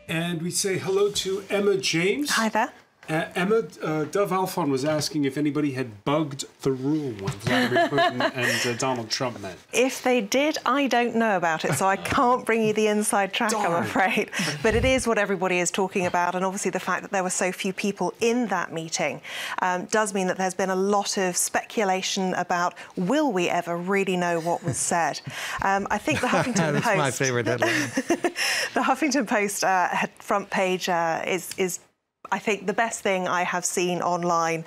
And we say hello to Emma James. Hi there. Emma, Dove Alphon was asking if anybody had bugged the room when Vladimir Putin and Donald Trump met. If they did, I don't know about it, so I can't bring you the inside track, Darn. I'm afraid. But it is what everybody is talking about, and obviously the fact that there were so few people in that meeting does mean that there's been a lot of speculation about will we ever really know what was said. I think the Huffington Post... That's my favourite headline. The Huffington Post front page is I think the best thing I have seen online.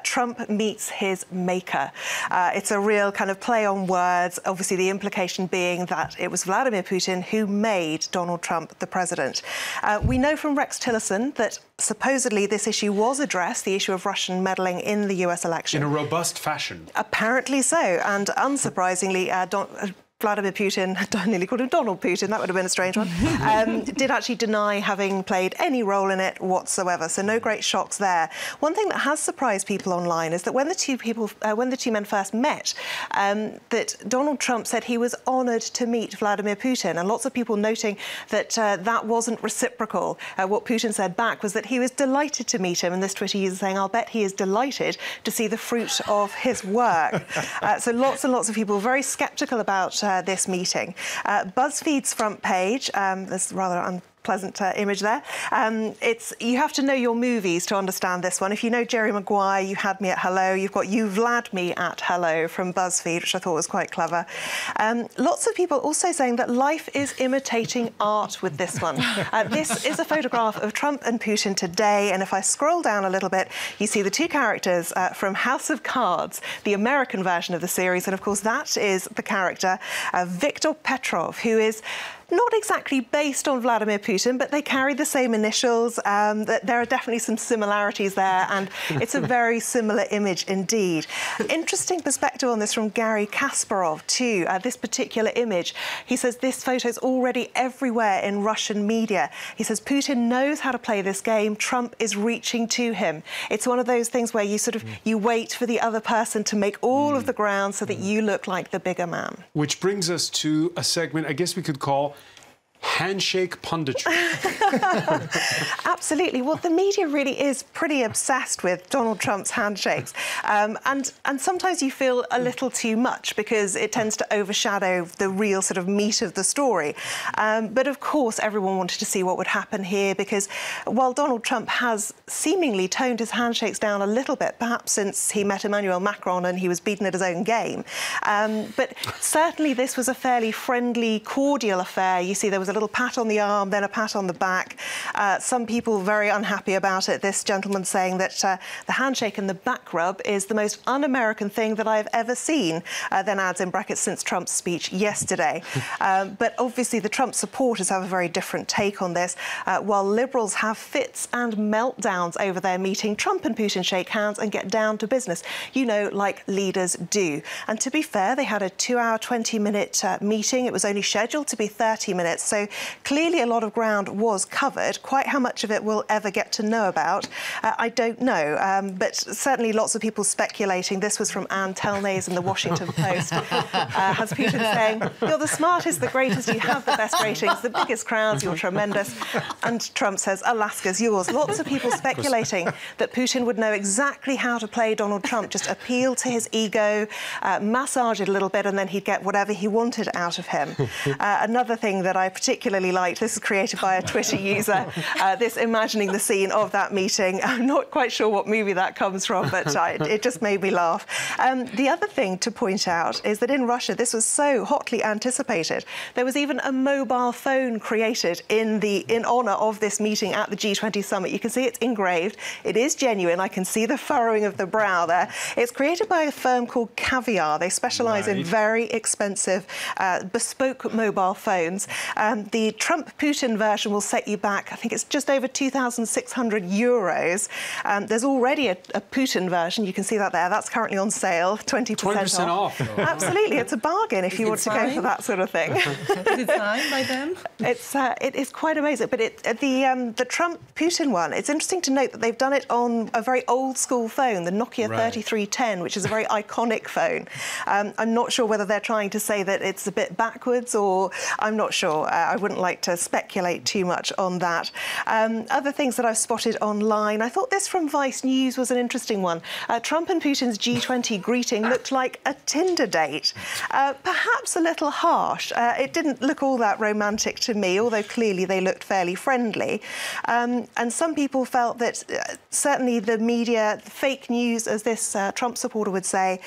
Trump meets his maker. It's a real kind of play on words, obviously the implication being that it was Vladimir Putin who made Donald Trump the president. We know from Rex Tillerson that supposedly this issue was addressed, the issue of Russian meddling in the US election. In a robust fashion. Apparently so, and unsurprisingly, Vladimir Putin, I nearly called him Donald Putin, that would have been a strange one, did actually deny having played any role in it whatsoever, so no great shocks there. One thing that has surprised people online is that when the two men first met, that Donald Trump said he was honoured to meet Vladimir Putin, and lots of people noting that that wasn't reciprocal. What Putin said back was that he was delighted to meet him, and this Twitter user saying, I'll bet he is delighted to see the fruit of his work. So lots and lots of people very sceptical about this meeting. BuzzFeed's front page, there's rather unpleasant image there. You have to know your movies to understand this one. If you know Jerry Maguire, You Had Me at Hello, you've got You Vlad Me at Hello from BuzzFeed, which I thought was quite clever. Lots of people also saying that life is imitating art with this one. This is a photograph of Trump and Putin today, and if I scroll down a little bit, you see the two characters from House of Cards, the American version of the series, and of course that is the character Viktor Petrov, who is not exactly based on Vladimir Putin, but they carry the same initials. There are definitely some similarities there, and it's a very similar image indeed. Interesting perspective on this from Gary Kasparov too. This particular image, he says this photo is already everywhere in Russian media. He says Putin knows how to play this game. Trump is reaching to him. It's one of those things where you you wait for the other person to make all of the ground so that you look like the bigger man. Which brings us to a segment I guess we could call Handshake Punditry. Absolutely. Well, the media really is pretty obsessed with Donald Trump's handshakes. And sometimes you feel a little too much because it tends to overshadow the real sort of meat of the story. But of course, everyone wanted to see what would happen here because while Donald Trump has seemingly toned his handshakes down a little bit, perhaps since he met Emmanuel Macron and he was beaten at his own game, but certainly this was a fairly friendly, cordial affair. You see there was a little pat on the arm, then a pat on the back. Some people very unhappy about it. This gentleman saying that the handshake and the back rub is the most un-American thing that I've ever seen, then adds in brackets since Trump's speech yesterday. But obviously the Trump supporters have a very different take on this. While Liberals have fits and meltdowns over their meeting, Trump and Putin shake hands and get down to business, you know, like leaders do. And to be fair, they had a 2-hour, 20-minute meeting. It was only scheduled to be 30 minutes. So clearly a lot of ground was covered. Quite how much of it we'll ever get to know about, I don't know. But certainly lots of people speculating. This was from Ann Telnays in the Washington Post. Has Putin saying, you're the smartest, the greatest, you have the best ratings, the biggest crowds, you're tremendous. And Trump says, Alaska's yours. Lots of people speculating that Putin would know exactly how to play Donald Trump, just appeal to his ego, massage it a little bit, and then he'd get whatever he wanted out of him. Another thing that I particularly liked, this is created by a Twitter user, this imagining the scene of that meeting. I'm not quite sure what movie that comes from, but it just made me laugh. The other thing to point out is that in Russia, this was so hotly anticipated. There was even a mobile phone created in honour of this meeting at the G20 summit. You can see it's engraved. It is genuine. I can see the furrowing of the brow there. It's created by a firm called Caviar. They specialise in very expensive, bespoke mobile phones. the Trump-Putin version will set you back, I think it's just over €2,600. There's already a Putin version. You can see that there. That's currently on sale, 20% off. Absolutely, it's a bargain if you want to go for that sort of thing. Is it signed by them? It is quite amazing. But the Trump-Putin one, it's interesting to note that they've done it on a very old-school phone, the Nokia 3310, which is a very iconic phone. I'm not sure whether they're trying to say that it's a bit backwards, or I'm not sure. I wouldn't like to speculate too much on that. Other things that I've spotted online, I thought this from Vice News was an interesting one. Trump and Putin's G20 greeting looked like a Tinder date. Perhaps a little harsh. It didn't look all that romantic to me, although clearly they looked fairly friendly. And some people felt that certainly the media, fake news, as this Trump supporter would say,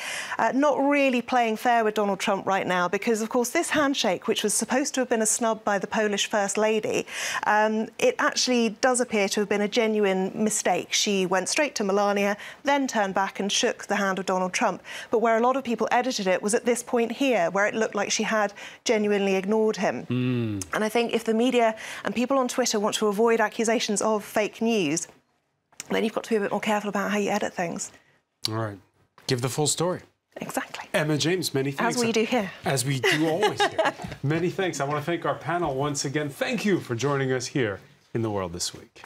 not really playing fair with Donald Trump right now, because, of course, this handshake, which was supposed to have been a snub by the Polish First Lady, it actually does appear to have been a genuine mistake. She went straight to Melania, then turned back and shook the hand of Donald Trump. But where a lot of people edited it was at this point here, where it looked like she had genuinely ignored him. And I think if the media and people on Twitter want to avoid accusations of fake news, then you've got to be a bit more careful about how you edit things. All right. Give the full story. Exactly. Emma James, many thanks. As we do here. As we do always here. Many thanks. I want to thank our panel once again. Thank you for joining us here in The World This Week.